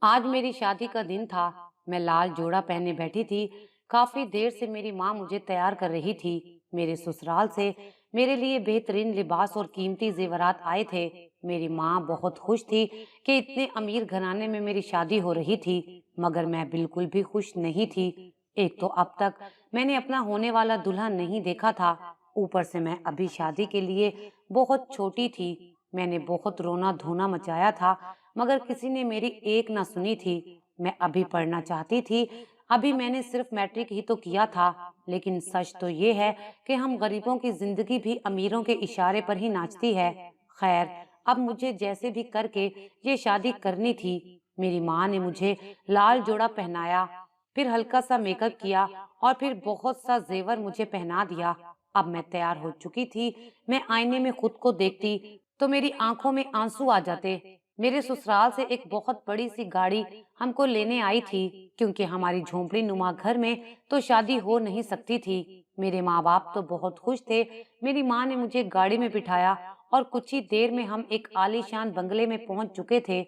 आज मेरी शादी का दिन था। मैं लाल जोड़ा पहने बैठी थी। काफी देर से मेरी माँ मुझे तैयार कर रही थी। मेरे ससुराल से मेरे लिए बेहतरीन लिबास और कीमती जेवरात आए थे। मेरी माँ बहुत खुश थी कि इतने अमीर घराने में मेरी शादी हो रही थी, मगर मैं बिल्कुल भी खुश नहीं थी। एक तो अब तक मैंने अपना होने वाला दूल्हा नहीं देखा था, ऊपर से मैं अभी शादी के लिए बहुत छोटी थी। मैंने बहुत रोना धोना मचाया था, मगर किसी ने मेरी एक ना सुनी थी। मैं अभी पढ़ना चाहती थी। अभी मैंने सिर्फ मैट्रिक ही तो किया था। लेकिन सच तो ये है कि हम गरीबों की जिंदगी भी अमीरों के इशारे पर ही नाचती है। खैर, अब मुझे जैसे भी करके ये शादी करनी थी। मेरी माँ ने मुझे लाल जोड़ा पहनाया, फिर हल्का सा मेकअप किया और फिर बहुत सा जेवर मुझे पहना दिया। अब मैं तैयार हो चुकी थी। मैं आईने में खुद को देखती तो मेरी आंखों में आंसू आ जाते। मेरे ससुराल से एक बहुत बड़ी सी गाड़ी हमको लेने आई थी, क्योंकि हमारी झोंपड़ी नुमा घर में तो शादी हो नहीं सकती थी। मेरे माँ बाप तो बहुत खुश थे। मेरी माँ ने मुझे गाड़ी में बिठाया और कुछ ही देर में हम एक आलीशान बंगले में पहुंच चुके थे।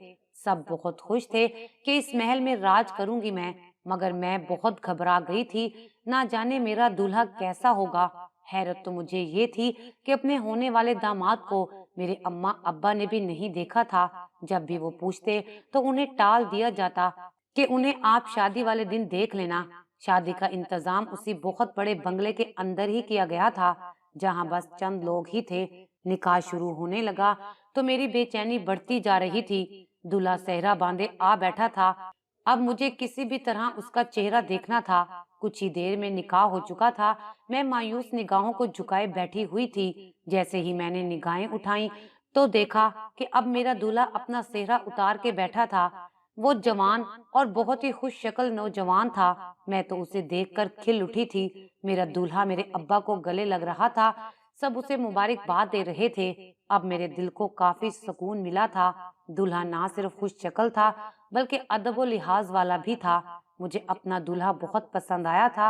सब बहुत खुश थे कि इस महल में राज करूंगी मैं, मगर मैं बहुत घबरा गई थी। ना जाने मेरा दूल्हा कैसा होगा। हैरत तो मुझे ये थी कि अपने होने वाले दामाद को मेरे अम्मा अब्बा ने भी नहीं देखा था। जब भी वो पूछते तो उन्हें टाल दिया जाता कि उन्हें आप शादी वाले दिन देख लेना। शादी का इंतजाम उसी बहुत बड़े बंगले के अंदर ही किया गया था, जहां बस चंद लोग ही थे। निकाह शुरू होने लगा तो मेरी बेचैनी बढ़ती जा रही थी। दूल्हा सेहरा बांधे आ बैठा था। अब मुझे किसी भी तरह उसका चेहरा देखना था। कुछ ही देर में निकाह हो चुका था। मैं मायूस निगाहों को झुकाए बैठी हुई थी। जैसे ही मैंने निगाहें उठाई तो देखा कि अब मेरा दूल्हा अपना सेहरा उतार के बैठा था। वो जवान और बहुत ही खुश शक्ल नौजवान था। मैं तो उसे देखकर खिल उठी थी। मेरा दूल्हा मेरे अब्बा को गले लग रहा था। सब उसे मुबारकबाद दे रहे थे। अब मेरे दिल को काफी सुकून मिला था। दूल्हा ना सिर्फ खुश शक्ल था, बल्कि अदब व लिहाज वाला भी था। मुझे अपना दूल्हा बहुत पसंद आया था।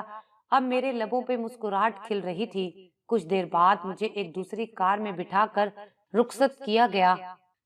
अब मेरे लबों पे मुस्कुराहट खिल रही थी। कुछ देर बाद मुझे एक दूसरी कार में बिठाकर रुखसत किया गया।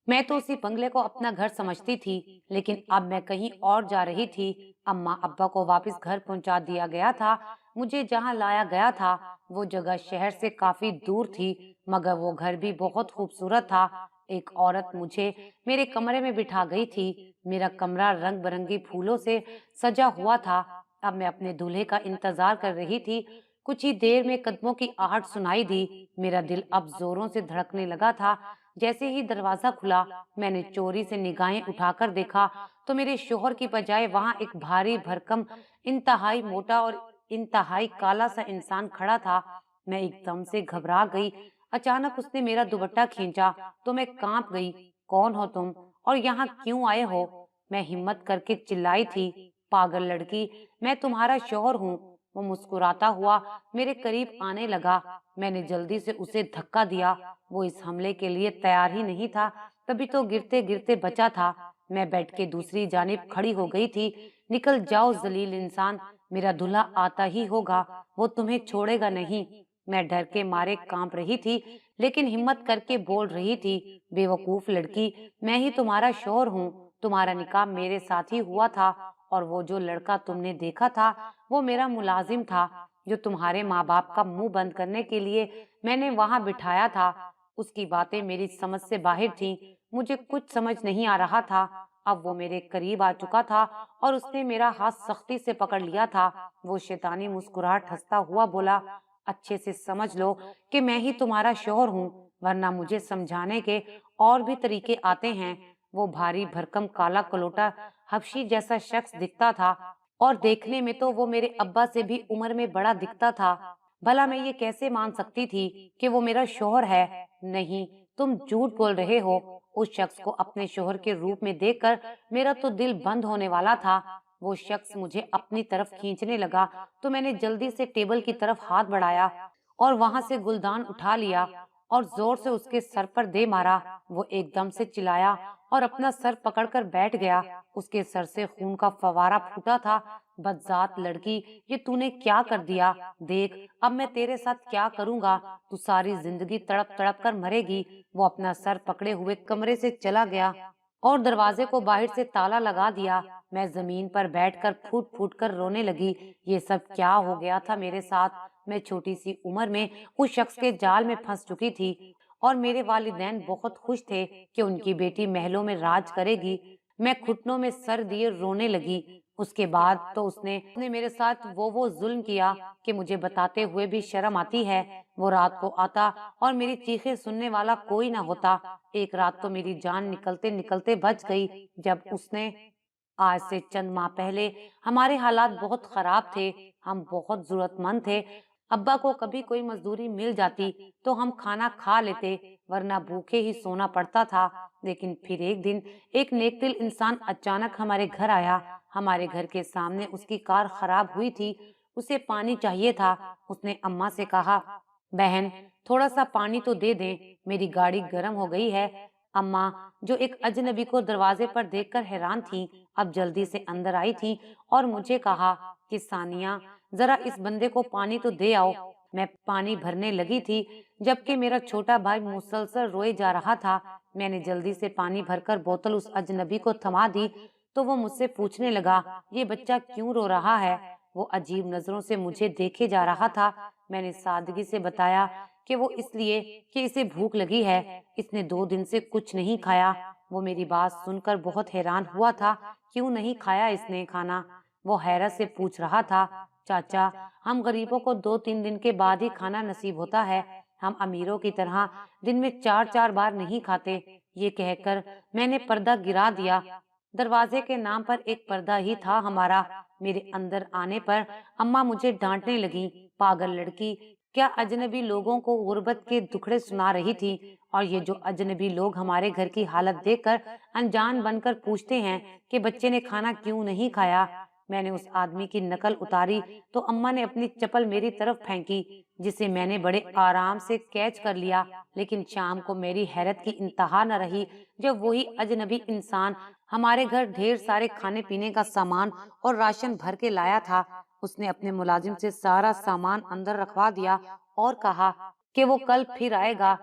मैं तो उसी बंगले को अपना घर समझती थी, लेकिन अब मैं कहीं और जा रही थी। अम्मा अब्बा को वापस घर पहुंचा दिया गया था। मुझे जहां लाया गया था वो जगह शहर से काफी दूर थी, मगर वो घर भी बहुत खूबसूरत था। एक औरत मुझे मेरे कमरे में बिठा गई थी। मेरा कमरा रंग बिरंगी फूलों से सजा हुआ था। अब मैं अपने दूल्हे का इंतजार कर रही थी। कुछ ही देर में कदमों की आहट सुनाई दी। मेरा दिल अब जोरों से धड़कने लगा था। जैसे ही दरवाजा खुला, मैंने चोरी से निगाहें उठाकर देखा तो मेरे शोहर की बजाय वहां एक भारी भरकम, इंतहाई मोटा और इंतहाई काला सा इंसान खड़ा था। मैं एकदम से घबरा गई। अचानक उसने मेरा दुपट्टा खींचा तो मैं कांप गई। कौन हो तुम और यहाँ क्यों आए हो? मैं हिम्मत करके चिल्लाई थी। पागल लड़की, मैं तुम्हारा शोहर हूँ। वो मुस्कुराता हुआ मेरे करीब आने लगा। मैंने जल्दी से उसे धक्का दिया। वो इस हमले के लिए तैयार ही नहीं था, तभी तो गिरते गिरते बचा था। मैं बेड के दूसरी जानिब खड़ी हो गई थी। निकल जाओ जलील इंसान, मेरा दूल्हा आता ही होगा, वो तुम्हें छोड़ेगा नहीं। मैं डर के मारे कांप रही थी, लेकिन हिम्मत करके बोल रही थी, बेवकूफ लड़की, मैं ही तुम्हारा शोहर हूँ। तुम्हारा निकाह मेरे साथ ही हुआ था, और वो जो लड़का तुमने देखा था वो मेरा मुलाजिम था, जो तुम्हारे माँ बाप का मुंह बंद करने के लिए मैंने वहां बिठाया था। उसकी बातें मेरी समझ से बाहर थीं। मुझे कुछ समझ नहीं आ रहा था। अब वो मेरे करीब आ चुका था और उसने मेरा हाथ सख्ती से पकड़ लिया था। वो शैतानी मुस्कुराहट हंसता हुआ बोला, अच्छे से समझ लो कि मैं ही तुम्हारा शोहर हूँ, वरना मुझे समझाने के और भी तरीके आते हैं। वो भारी भरकम काला कलोटा हबशी जैसा शख्स दिखता था, और देखने में तो वो मेरे अब्बा से भी उम्र में बड़ा दिखता था। भला मैं ये कैसे मान सकती थी कि वो मेरा शोहर है? नहीं, तुम झूठ बोल रहे हो। उस शख्स को अपने शोहर के रूप में देखकर मेरा तो दिल बंद होने वाला था। वो शख्स मुझे अपनी तरफ खींचने लगा तो मैंने जल्दी से टेबल की तरफ हाथ बढ़ाया और वहां से गुलदान उठा लिया और जोर से उसके सर पर दे मारा। वो एकदम से चिल्लाया और अपना सर पकड़कर बैठ गया। उसके सर से खून का फवारा फूटा था। बदजात लड़की, ये तूने क्या कर दिया? देख, अब मैं तेरे साथ क्या करूंगा। तू सारी जिंदगी तड़प तड़प कर मरेगी। वो अपना सर पकड़े हुए कमरे से चला गया اور دروازے کو باہر سے تالا لگا دیا۔ میں زمین پر بیٹھ کر پھوٹ پھوٹ کر رونے لگی۔ یہ سب کیا ہو گیا تھا میرے ساتھ؟ میں چھوٹی سی عمر میں اس شخص کے جال میں پھنس چکی تھی، اور میرے والدین بہت خوش تھے کہ ان کی بیٹی محلوں میں راج کرے گی۔ میں گھٹنوں میں سر دیے رونے لگی۔ اس کے بعد تو اس نے میرے ساتھ وہ ظلم کیا کہ مجھے بتاتے ہوئے بھی شرم آتی ہے۔ وہ رات کو آتا اور میری چیخیں سننے والا کوئی نہ ہوتا۔ ایک رات تو میری جان نکلتے نکلتے بچ گئی جب اس نے آج سے چند ماہ پہلے ہمارے حالات بہت خراب تھے، ہم بہت ضرورت مند تھے۔ ابا کو کبھی کوئی مزدوری مل جاتی تو ہم کھانا کھا لیتے، ورنہ بھوکے ہی سونا پڑتا تھا۔ لیکن پھر ایک دن ایک نیک دل انسان اچانک ہمارے گھر آیا۔ ہمارے گھر کے سامنے اس کی کار خراب ہوئی تھی، اسے پانی چاہیے تھا۔ اس نے اماں سے کہا، بہن تھوڑا سا پانی تو دے دیں، میری گاڑی گرم ہو گئی ہے۔ اماں، جو ایک اجنبی کو دروازے پر دیکھ کر حیران تھیں، اب جلدی سے اندر آئی تھیں اور مجھے کہا کہ ثانیہ ذرا اس بندے کو پانی تو دے آؤ۔ میں پانی بھرنے لگی تھی جبکہ میرا چھوٹا بھائی مسلسل روئے جا رہا تھا۔ میں نے جلدی سے پانی بھر کر بوتل اس اجنبی کو تھما دی تو وہ مجھ سے پوچھنے لگا، یہ بچہ کیوں رو رہا ہے؟ وہ عجیب نظروں سے مجھے دیکھے جا رہا تھا۔ میں نے سادگی سے بتایا کہ وہ اس لیے کہ اسے بھوک لگی ہے، اس نے 2 دن سے کچھ نہیں کھایا۔ وہ میری بات سن کر بہت حیران ہوا تھا، کیوں نہیں کھایا اس نے کھانا؟ وہ حیرت سے پوچھ رہا تھا، چاچا ہم غریبوں کو 2-3 دن کے بعد ہی کھانا نصیب ہوتا ہے، ہم امیروں کی طرح دن میں 4-4 بار نہیں کھاتے۔ یہ کہہ کر میں نے پردہ گرا دیا۔ دروازے کے نام پر ایک پردہ ہی تھا ہمارا۔ میرے اندر آنے پر اماں مجھے ڈانٹنے لگی، پاگل لڑکی، کیا اجنبی لوگوں کو غربت کے دکھڑے سنا رہی تھی؟ اور یہ جو اجنبی لوگ ہمارے گھر کی حالت دیکھ کر انجان بن کر پوچھتے ہیں کہ بچے نے کھانا کیوں نہیں کھایا۔ میں نے اس آدمی کی نقل اتاری تو اماں نے اپنی چپل میری طرف پھینکی، جسے میں نے بڑے آرام سے کیچ کر لیا۔ لیکن شام کو میری حیرت کی انتہا نہ رہی جب وہی اجنبی انسان ہمارے گھر ڈھیر سارے کھانے پینے کا سامان اور راشن بھر کے لایا تھا۔ اس نے اپنے ملازم سے سارا سامان اندر رکھوا دیا اور کہا کہ وہ کل پھر آئے گا۔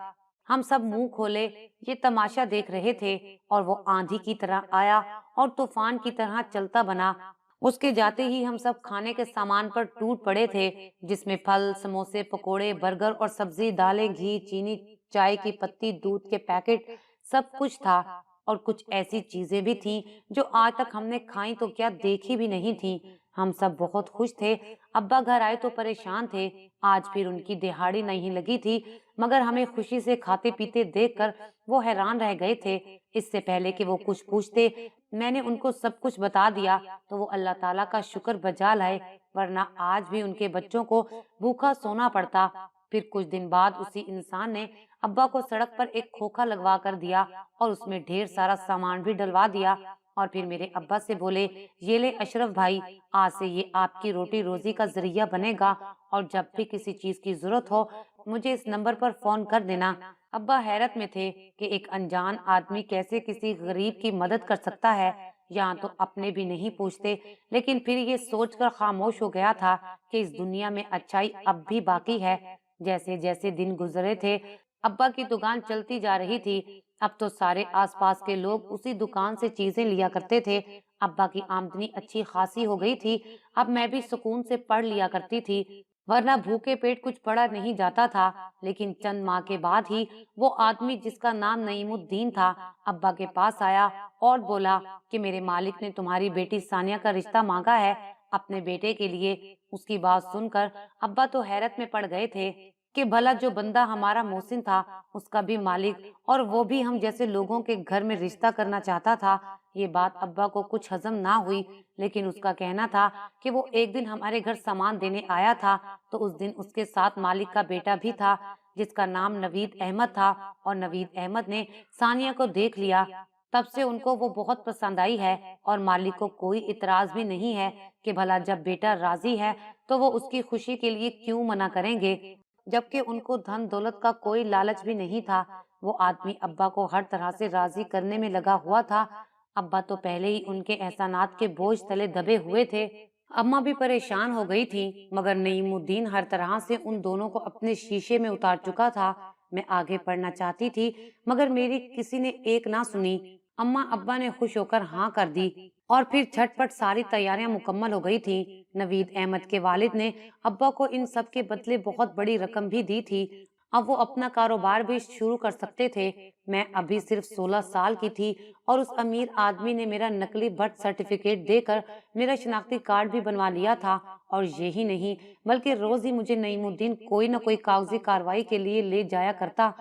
ہم سب منہ کھولے یہ تماشا دیکھ رہے تھے، اور وہ آندھی کی طرح آیا اور طوفان کی طرح چلتا بنا۔ اس کے جاتے ہی ہم سب کھانے کے سامان پر ٹوٹ پڑے تھے، جس میں پھل، سموسے، پکوڑے، برگر اور سبزی، دالیں، گھی، چینی، چائے کی پتی، دودھ کے پیکٹ، سب کچھ تھا۔ اور کچھ ایسی چیزیں بھی تھیں جو آج تک ہم نے کھائیں تو کیا دیکھی بھی نہیں تھی۔ ہم سب بہت خوش تھے۔ ابا گھر آئے تو پریشان تھے، آج پھر ان کی دہاڑی نہیں لگی تھی، مگر ہمیں خوشی سے کھاتے پیتے دیکھ کر وہ حیران رہ گئے تھے۔ اس سے پہلے کہ وہ کچھ پوچھتے میں نے ان کو سب کچھ بتا دیا تو وہ اللہ تعالیٰ کا شکر بجا لائے، ورنہ آج بھی ان کے بچوں کو بھوکا سونا پڑتا۔ پھر کچھ دن بعد اسی انسان نے ابا کو سڑک پر ایک کھوکھا لگوا کر دیا اور اس میں ڈھیر سارا سامان بھی ڈلوا دیا، اور پھر میرے ابا سے بولے، یہ لے اشرف بھائی، آج سے یہ آپ کی روٹی روزی کا ذریعہ بنے گا، اور جب بھی کسی چیز کی ضرورت ہو مجھے اس نمبر پر فون کر دینا۔ ابا حیرت میں تھے کہ ایک انجان آدمی کیسے کسی غریب کی مدد کر سکتا ہے، یہاں تو اپنے بھی نہیں پوچھتے، لیکن پھر یہ سوچ کر خاموش ہو گیا تھا کہ اس دنیا میں اچھائی اب بھی باقی ہے۔ جیسے جیسے دن گزرے تھے ابا کی دکان چلتی جا رہی تھی۔ اب تو سارے آس پاس کے لوگ اسی دکان سے چیزیں لیا کرتے تھے۔ ابا کی آمدنی اچھی خاصی ہو گئی تھی، اب میں بھی سکون سے پڑھ لیا کرتی تھی، ورنہ بھوکے پیٹ کچھ پڑھا نہیں جاتا تھا۔ لیکن چند ماہ کے بعد ہی وہ آدمی جس کا نام نعیم الدین تھا ابا کے پاس آیا اور بولا کہ میرے مالک نے تمہاری بیٹی ثانیہ کا رشتہ مانگا ہے اپنے بیٹے کے لیے۔ اس کی بات سن کر ابا تو حیرت میں پڑ گئے تھے کہ بھلا جو بندہ ہمارا محسن تھا اس کا بھی مالک، اور وہ بھی ہم جیسے لوگوں کے گھر میں رشتہ کرنا چاہتا تھا۔ یہ بات ابا کو کچھ ہضم نہ ہوئی، لیکن اس کا کہنا تھا کہ وہ ایک دن ہمارے گھر سامان دینے آیا تھا تو اس دن اس کے ساتھ مالک کا بیٹا بھی تھا جس کا نام نوید احمد تھا، اور نوید احمد نے ثانیہ کو دیکھ لیا۔ تب سے ان کو وہ بہت پسند آئی ہے، اور مالک کو کوئی اعتراض بھی نہیں ہے کہ بھلا جب بیٹا راضی ہے تو وہ اس کی خوشی کے لیے کیوں منع کریں گے، جبکہ ان کو دھن دولت کا کوئی لالچ بھی نہیں تھا۔ وہ آدمی ابا کو ہر طرح سے راضی کرنے میں لگا ہوا تھا۔ ابا تو پہلے ہی ان کے احسانات کے بوجھ تلے دبے ہوئے تھے۔ اماں بھی پریشان ہو گئی تھی، مگر نعیم الدین ہر طرح سے ان دونوں کو اپنے شیشے میں اتار چکا تھا۔ میں آگے پڑھنا چاہتی تھی مگر میری کسی نے ایک نہ سنی۔ अम्मा अब्बा ने खुश होकर हाँ कर दी और फिर झटपट सारी तैयारियां मुकम्मल हो गई थी। नवीद अहमद के वालिद ने अब्बा को इन सब के बदले बहुत बड़ी रकम भी दी थी। अब वो अपना कारोबार भी शुरू कर सकते थे। मैं अभी सिर्फ 16 साल की थी और उस अमीर आदमी ने मेरा नकली बर्थ सर्टिफिकेट देकर मेरा शनाख्ती कार्ड भी बनवा लिया था। और यही नहीं, बल्कि रोज ही मुझे नईमुद्दीन कोई न कोई कागजी कार्रवाई के लिए ले जाया करता।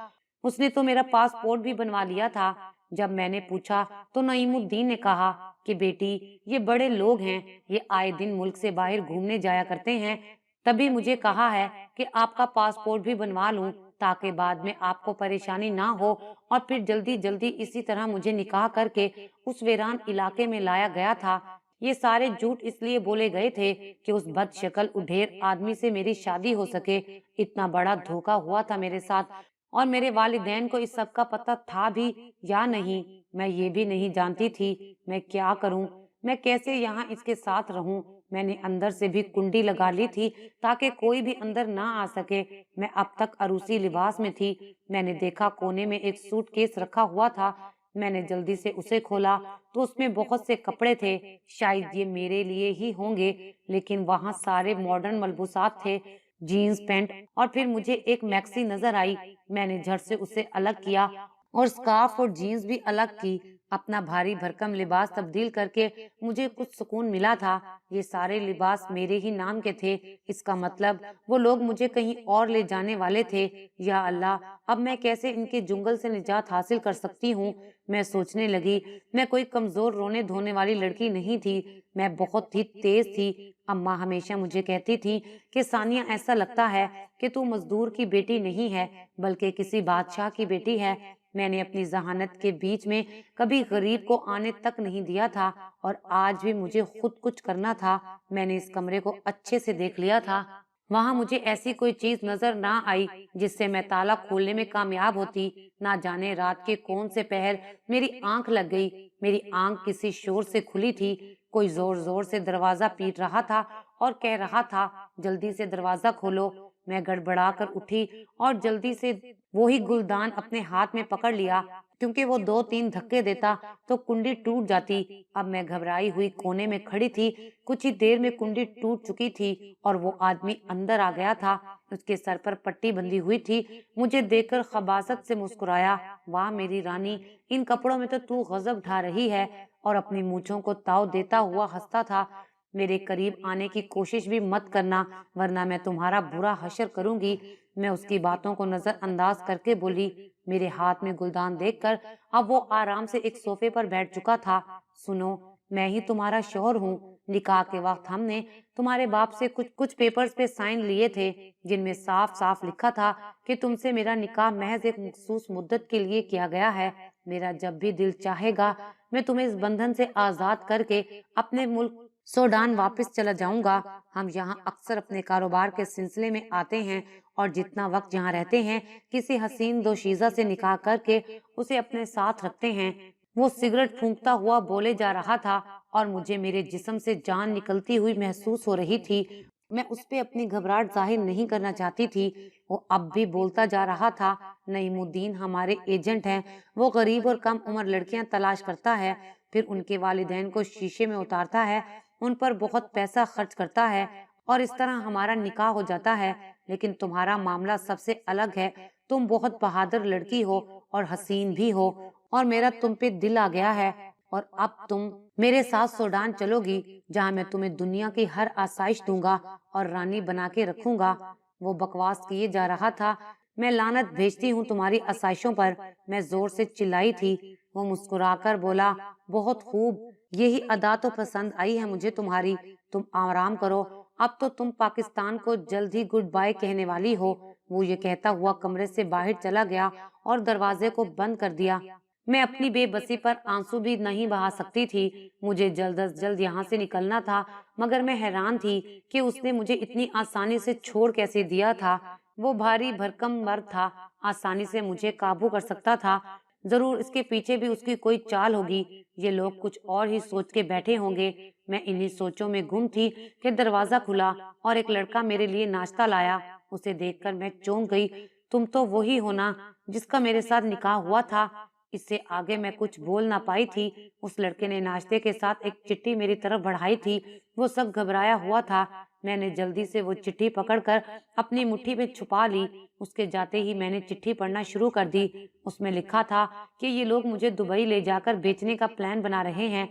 उसने तो मेरा पासपोर्ट भी बनवा लिया था। जब मैंने पूछा तो नईमुद्दीन ने कहा कि बेटी, ये बड़े लोग हैं, ये आए दिन मुल्क से बाहर घूमने जाया करते हैं। तभी मुझे कहा है कि आपका पासपोर्ट भी बनवा लूं ताकि बाद में आपको परेशानी ना हो। और फिर जल्दी जल्दी इसी तरह मुझे निकाह करके उस वीरान इलाके में लाया गया था। ये सारे झूठ इसलिए बोले गए थे कि उस बदशक्ल उढेर आदमी से मेरी शादी हो सके। इतना बड़ा धोखा हुआ था मेरे साथ। और मेरे वालिदैन को इस सब का पता था भी या नहीं, मैं ये भी नहीं जानती थी। मैं क्या करूं? मैं कैसे यहाँ इसके साथ रहूं? मैंने अंदर से भी कुंडी लगा ली थी ताकि कोई भी अंदर ना आ सके। मैं अब तक अरूसी लिबास में थी। मैंने देखा कोने में एक सूटकेस रखा हुआ था। मैंने जल्दी से उसे खोला तो उसमें बहुत से कपड़े थे। शायद ये मेरे लिए ही होंगे, लेकिन वहाँ सारे मॉडर्न मलबूसात थे, जीन्स पैंट। और फिर मुझे एक मैक्सी नजर आई। मैंने झट से उसे अलग किया और स्कार्फ और जीन्स भी अलग की। अपना भारी भरकम लिबास तब्दील करके मुझे कुछ सुकून मिला था। ये सारे लिबास मेरे ही नाम के थे। इसका मतलब वो लोग मुझे कहीं और ले जाने वाले थे। या अल्लाह, अब मैं कैसे इनके जुंगल से निजात हासिल कर सकती हूँ? मैं सोचने लगी, मैं कोई कमजोर रोने धोने वाली लड़की नहीं थी, मैं बहुत ही तेज थी। अम्मा हमेशा मुझे कहती थी कि सानिया, ऐसा लगता है कि तू मजदूर की बेटी नहीं है बल्कि किसी बादशाह की बेटी है। मैंने अपनी जहानत के बीच में कभी गरीब को आने तक नहीं दिया था और आज भी मुझे खुद कुछ करना था। मैंने इस कमरे को अच्छे से देख लिया था। वहां मुझे ऐसी कोई चीज नजर ना आई जिससे मैं ताला खोलने में कामयाब होती। ना जाने रात के कौन से पहर मेरी आंख लग गई। मेरी आंख किसी शोर से खुली थी। कोई जोर जोर से दरवाजा पीट रहा था और कह रहा था, जल्दी से दरवाजा खोलो। मैं गड़बड़ा कर उठी और जल्दी से वही गुलदान अपने हाथ में पकड़ लिया, क्योंकि वो 2-3 धक्के देता तो कुंडी टूट जाती। अब मैं घबराई हुई कोने में खड़ी थी। कुछ ही देर में कुंडी टूट चुकी थी और वो आदमी अंदर आ गया था। उसके सर पर पट्टी बंधी हुई थी। मुझे देखकर खबासत से मुस्कुराया। वाह मेरी रानी, इन कपड़ों में तो तू गजब ढा रही है। और अपनी मूंछों को ताव देता हुआ हंसता था। मेरे करीब आने की कोशिश भी मत करना, वरना मैं तुम्हारा बुरा हशर करूंगी। मैं उसकी बातों को नजरअंदाज करके बोली। मेरे हाथ में गुलदान देखकर अब वो आराम से एक सोफे पर बैठ चुका था। सुनो, मैं ही तुम्हारा शौहर हूँ। निकाह के वक्त हमने तुम्हारे बाप से कुछ कुछ पेपर्स पे साइन लिए थे, जिनमें साफ साफ लिखा था कि तुमसे मेरा निकाह महज एक मखसूस मुद्दत के लिए किया गया है। मेरा जब भी दिल चाहेगा मैं तुम्हें इस बंधन से आजाद करके अपने मुल्क सूडान वापस चला जाऊंगा। हम यहाँ अक्सर अपने कारोबार के सिलसिले में आते हैं और जितना वक्त यहाँ रहते हैं किसी हसीन दोशीजा से निकाह करके उसे अपने साथ रखते हैं। वो सिगरेट फूंकता हुआ बोले जा रहा था और मुझे मेरे जिस्म से जान निकलती हुई महसूस हो रही थी। मैं उस पे अपनी घबराहट जाहिर नहीं करना चाहती थी। वो अब भी बोलता जा रहा था। नईमुद्दीन हमारे एजेंट हैं। वो गरीब और कम उम्र लड़कियां तलाश करता है, फिर उनके वालिदैन को शीशे में उतारता है, उन पर बहुत पैसा खर्च करता है और इस तरह हमारा निकाह हो जाता है। लेकिन तुम्हारा मामला सबसे अलग है। तुम बहुत बहादुर लड़की हो और हसीन भी हो और मेरा तुम पे दिल आ गया है। और अब तुम मेरे साथ सूडान चलोगी, जहाँ मैं तुम्हें दुनिया की हर आसाइश दूंगा और रानी बना के रखूंगा। वो बकवास किए जा रहा था। मैं लानत भेजती हूँ तुम्हारी आसाइशों पर, मैं जोर से चिल्लाई थी। वो मुस्कुराकर बोला, बहुत खूब, यही अदा तो पसंद आई है मुझे तुम्हारी। तुम आराम करो, अब तो तुम पाकिस्तान को जल्द ही गुड बाय कहने वाली हो। वो ये कहता हुआ कमरे से बाहर चला गया और दरवाजे को बंद कर दिया। मैं अपनी बेबसी पर आंसू भी नहीं बहा सकती थी। मुझे जल्द अज जल्द यहाँ से निकलना था, मगर मैं हैरान थी कि उसने मुझे इतनी आसानी से छोड़ कैसे दिया था। वो भारी भरकम मर्द था, आसानी से मुझे काबू कर सकता था। जरूर इसके पीछे भी उसकी कोई चाल होगी। ये लोग कुछ और ही सोच के बैठे होंगे। मैं इन्हीं सोचों में गुम थी कि दरवाजा खुला और एक लड़का मेरे लिए नाश्ता लाया। उसे देखकर मैं चौंक गई। तुम तो वही हो ना जिसका मेरे साथ निकाह हुआ था? اس سے آگے میں کچھ بول نہ پائی تھی۔ اس لڑکے نے ناشتے کے ساتھ ایک چٹھی میری طرف بڑھائی تھی۔ وہ سب گھبرایا ہوا تھا۔ میں نے جلدی سے وہ چٹھی پکڑ کر اپنی مٹھی میں چھپا لی۔ اس کے جاتے ہی میں نے چٹھی پڑھنا شروع کر دی۔ اس میں لکھا تھا کہ یہ لوگ مجھے دبئی لے جا کر بیچنے کا پلان بنا رہے ہیں۔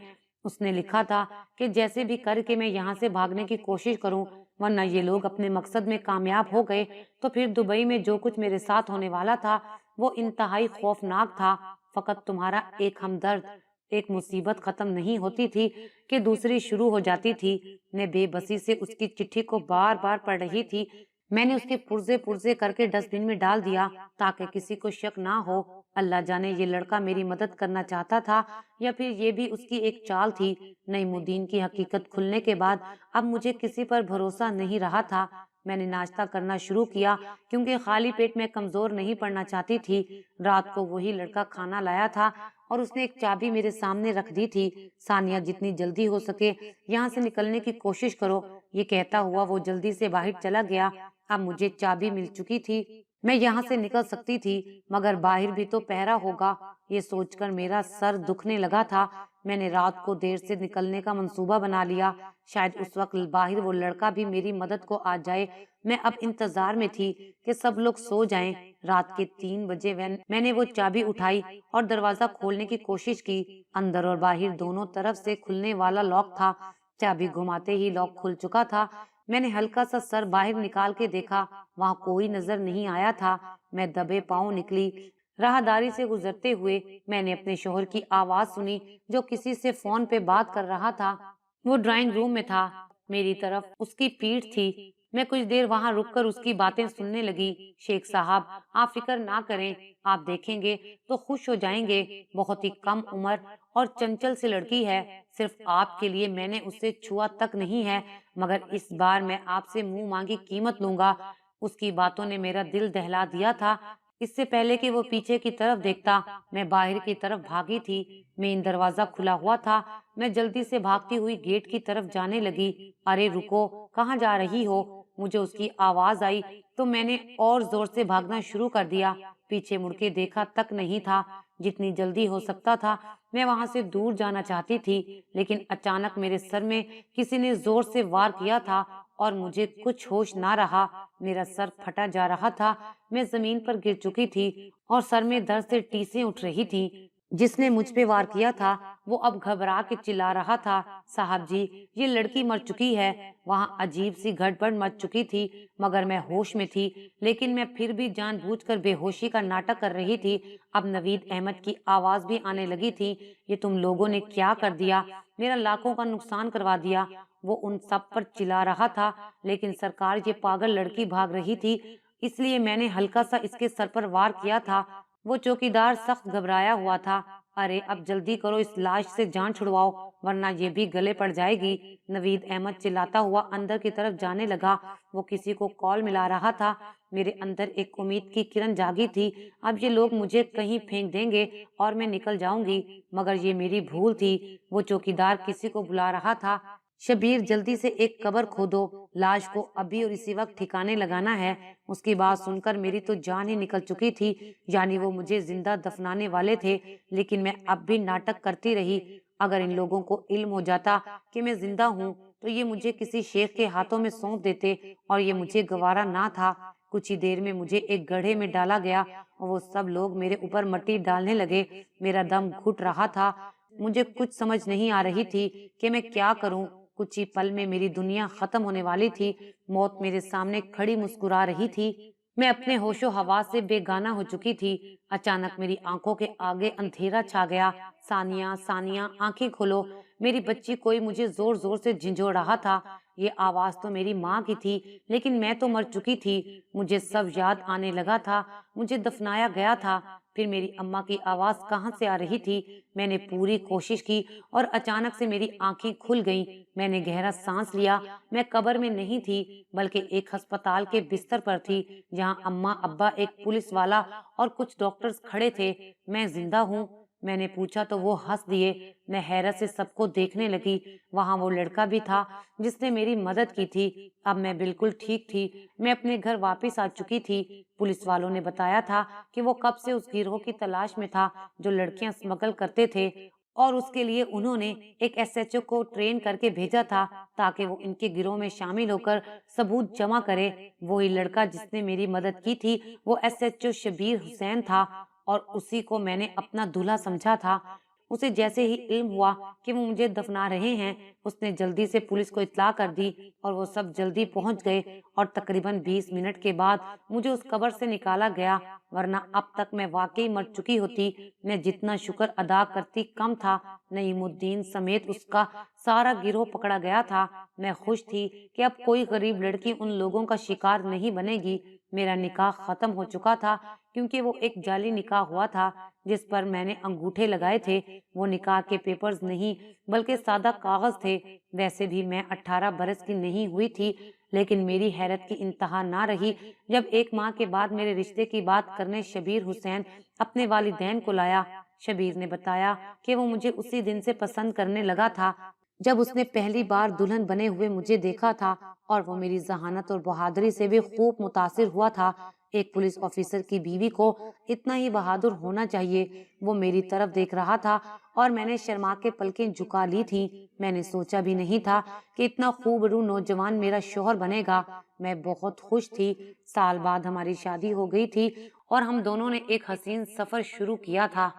اس نے لکھا تھا کہ جیسے بھی کر کے میں یہاں سے بھاگنے کی کوشش کروں، ورنہ یہ لوگ اپنے مقصد میں کامیاب ہو گئے تو پھر دبئی میں جو کچھ میرے ساتھ ہونے والا تھا وہ انتہائی خوفناک تھا۔ فقط تمہارا ایک ہمدرد، ایک مصیبت ختم نہیں ہوتی تھی کہ دوسری شروع ہو جاتی تھی۔ میں بے بسی سے اس کی چٹھی کو بار بار پڑھ رہی تھی۔ میں نے اس کے پرزے پرزے کر کے ڈسٹ بن میں ڈال دیا تاکہ کسی کو شک نہ ہو۔ اللہ جانے یہ لڑکا میری مدد کرنا چاہتا تھا یا پھر یہ بھی اس کی ایک چال تھی۔ نعیم الدین کی حقیقت کھلنے کے بعد اب مجھے کسی پر بھروسہ نہیں رہا تھا۔ میں نے ناشتہ کرنا شروع کیا کیونکہ خالی پیٹ میں کمزور نہیں پڑنا چاہتی تھی۔ رات کو وہی لڑکا کھانا لایا تھا اور اس نے ایک چابی میرے سامنے رکھ دی تھی۔ ثانیہ، جتنی جلدی ہو سکے یہاں سے نکلنے کی کوشش کرو، یہ کہتا ہوا وہ جلدی سے باہر چلا گیا۔ اب مجھے چابی مل چکی تھی، میں یہاں سے نکل سکتی تھی، مگر باہر بھی تو پہرا ہوگا۔ یہ سوچ کر میرا سر دکھنے لگا تھا۔ میں نے رات کو دیر سے نکلنے کا منصوبہ بنا لیا۔ شاید اس وقت باہر وہ لڑکا بھی میری مدد کو آ جائے۔ میں اب انتظار میں تھی کہ سب لوگ سو جائیں۔ رات کے 3 بجے میں نے وہ چابی اٹھائی اور دروازہ کھولنے کی کوشش کی۔ اندر اور باہر دونوں طرف سے کھلنے والا لاک تھا۔ چابی گھماتے ہی لاک کھل چکا تھا۔ میں نے ہلکا سا سر باہر نکال کے دیکھا، وہاں کوئی نظر نہیں آیا تھا۔ میں دبے پاؤں نکلی۔ راہداری سے گزرتے ہوئے میں نے اپنے شوہر کی آواز سنی جو کسی سے فون پہ بات کر رہا تھا۔ وہ ڈرائنگ روم میں تھا، میری طرف اس کی پیٹھ تھی۔ میں کچھ دیر وہاں رک کر اس کی باتیں سننے لگی۔ شیخ صاحب، آپ فکر نہ کریں، آپ دیکھیں گے تو خوش ہو جائیں گے۔ بہت ہی کم عمر اور چنچل سی لڑکی ہے۔ صرف آپ کے لیے میں نے اسے چھوا تک نہیں ہے، مگر اس بار میں آپ سے منہ مانگی قیمت لوں گا۔ اس کی باتوں نے میرا دل دہلا دیا تھا۔ اس سے پہلے کہ وہ پیچھے کی طرف دیکھتا، میں باہر کی طرف بھاگی تھی۔ مین دروازہ کھلا ہوا تھا۔ میں جلدی سے بھاگتی ہوئی گیٹ کی طرف جانے لگی۔ ارے رکو، کہاں جا رہی ہو؟ مجھے اس کی آواز آئی تو میں نے اور زور سے بھاگنا شروع کر دیا۔ پیچھے مڑ کے دیکھا تک نہیں تھا۔ جتنی جلدی ہو سکتا تھا میں وہاں سے دور جانا چاہتی تھی، لیکن اچانک میرے سر میں کسی نے زور سے وار کیا تھا اور مجھے کچھ ہوش نہ رہا۔ میرا سر پھٹا جا رہا تھا، میں زمین پر گر چکی تھی اور سر میں درد سے ٹیسیں اٹھ رہی تھی۔ جس نے مجھ پہ وار کیا تھا وہ اب گھبرا کے چلا رہا تھا، صاحب جی، یہ لڑکی مر چکی ہے۔ وہاں عجیب سی گھڑبڑ مچ چکی تھی، مگر میں ہوش میں تھی، لیکن میں پھر بھی جان بوجھ کر بے ہوشی کا ناٹک کر رہی تھی۔ اب نوید احمد کی آواز بھی آنے لگی تھی۔ یہ تم لوگوں نے کیا کر دیا؟ میرا لاکھوں کا نقصان کروا دیا۔ وہ ان سب پر چلا رہا تھا، لیکن سرکار یہ پاگل لڑکی بھاگ رہی تھی، اس لیے میں نے ہلکا سا اس کے سر پر وار کیا تھا۔ وہ چوکیدار سخت گھبرایا ہوا تھا۔ ارے اب جلدی کرو، اس لاش سے جان چھڑواؤ ورنہ یہ بھی گلے پڑ جائے گی۔ نوید احمد چلاتا ہوا اندر کی طرف جانے لگا۔ وہ کسی کو کال ملا رہا تھا۔ میرے اندر ایک امید کی کرن جاگی تھی۔ اب یہ لوگ مجھے کہیں پھینک دیں گے اور میں نکل جاؤں گی، مگر یہ میری بھول تھی۔ وہ چوکیدار کسی کو بلا رہا تھا۔ شبیر، جلدی سے ایک قبر کھودو، لاش کو ابھی اور اسی وقت ٹھکانے لگانا ہے۔ اس کی بات سن کر میری تو جان ہی نکل چکی تھی، یعنی وہ مجھے زندہ دفنانے والے تھے، لیکن میں اب بھی ناٹک کرتی رہی۔ اگر ان لوگوں کو علم ہو جاتا کہ میں زندہ ہوں تو یہ مجھے کسی شیخ کے ہاتھوں میں سونپ دیتے، اور یہ مجھے گوارا نہ تھا۔ کچھ ہی دیر میں مجھے ایک گڑھے میں ڈالا گیا اور وہ سب لوگ میرے اوپر مٹی ڈالنے لگے۔ میرا دم گھٹ رہا تھا، مجھے کچھ سمجھ نہیں آ رہی تھی کہ میں کیا کروں۔ کچھ ہی پل میں میری دنیا ختم ہونے والی تھی۔ موت میرے سامنے کھڑی مسکرا رہی تھی۔ میں اپنے ہوش و حواس سے بے گانہ ہو چکی تھی۔ اچانک میری آنکھوں کے آگے اندھیرا چھا گیا۔ ثانیہ، ثانیہ، آنکھیں کھولو، میری بچی، کوئی مجھے زور زور سے جھنجھوڑ رہا تھا۔ یہ آواز تو میری ماں کی تھی، لیکن میں تو مر چکی تھی۔ مجھے سب یاد آنے لگا تھا، مجھے دفنایا گیا تھا۔ پھر میری اماں کی آواز کہاں سے آ رہی تھی؟ میں نے پوری کوشش کی اور اچانک سے میری آنکھیں کھل گئیں۔ میں نے گہرا سانس لیا۔ میں قبر میں نہیں تھی، بلکہ ایک ہسپتال کے بستر پر تھی، جہاں اماں، ابا، ایک پولیس والا اور کچھ ڈاکٹرز کھڑے تھے۔ میں زندہ ہوں، मैंने पूछा तो वो हंस दिए। मैं हैरत से सबको देखने लगी। वहां वो लड़का भी था जिसने मेरी मदद की थी। अब मैं बिल्कुल ठीक थी। मैं अपने घर वापस आ चुकी थी। पुलिस वालों ने बताया था कि वो कब से उस गिरोह की तलाश में था जो लड़कियां स्मगल करते थे, और उसके लिए उन्होंने एक एसएचओ को ट्रेन करके भेजा था ताकि वो इनके गिरोह में शामिल होकर सबूत जमा करे। वही लड़का जिसने मेरी मदद की थी वो एसएचओ शबीर हुसैन था, और उसी को मैंने अपना दूल्हा समझा था। उसे जैसे ही इल्म हुआ कि वो मुझे दफना रहे हैं, उसने जल्दी से पुलिस को इत्तला कर दी और वो सब जल्दी पहुंच गए, और तकरीबन 20 मिनट के बाद मुझे उस कब्र से निकाला गया, वरना अब तक मैं वाकई मर चुकी होती। मैं जितना शुक्र अदा करती कम था। नईमुद्दीन समेत उसका सारा गिरोह पकड़ा गया था। मैं खुश थी कि अब कोई गरीब लड़की उन लोगों का शिकार नहीं बनेगी। मेरा निकाह खत्म हो चुका था क्योंकि वो एक जाली निकाह हुआ था जिस पर मैंने अंगूठे लगाए थे। वो निकाह के पेपर्स नहीं बल्कि सादा कागज थे। वैसे भी मैं 18 बरस की नहीं हुई थी, लेकिन मेरी हैरत की इंतहा ना रही जब एक माह के बाद मेरे रिश्ते की बात करने शबीर हुसैन अपने वालिदैन को लाया। शबीर ने बताया कि वो मुझे उसी दिन से पसंद करने लगा था जब उसने पहली बार दुल्हन बने हुए मुझे देखा था, और वो मेरी जहानत और बहादुरी से भी खूब मुतासिर हुआ था। एक पुलिस ऑफिसर की बीवी को इतना ही बहादुर होना चाहिए। वो मेरी तरफ देख रहा था और मैंने शर्मा के पलकें झुका ली थी। मैंने सोचा भी नहीं था कि इतना खूबरू नौजवान मेरा शौहर बनेगा। मैं बहुत खुश थी। साल बाद हमारी शादी हो गई थी और हम दोनों ने एक हसीन सफर शुरू किया था।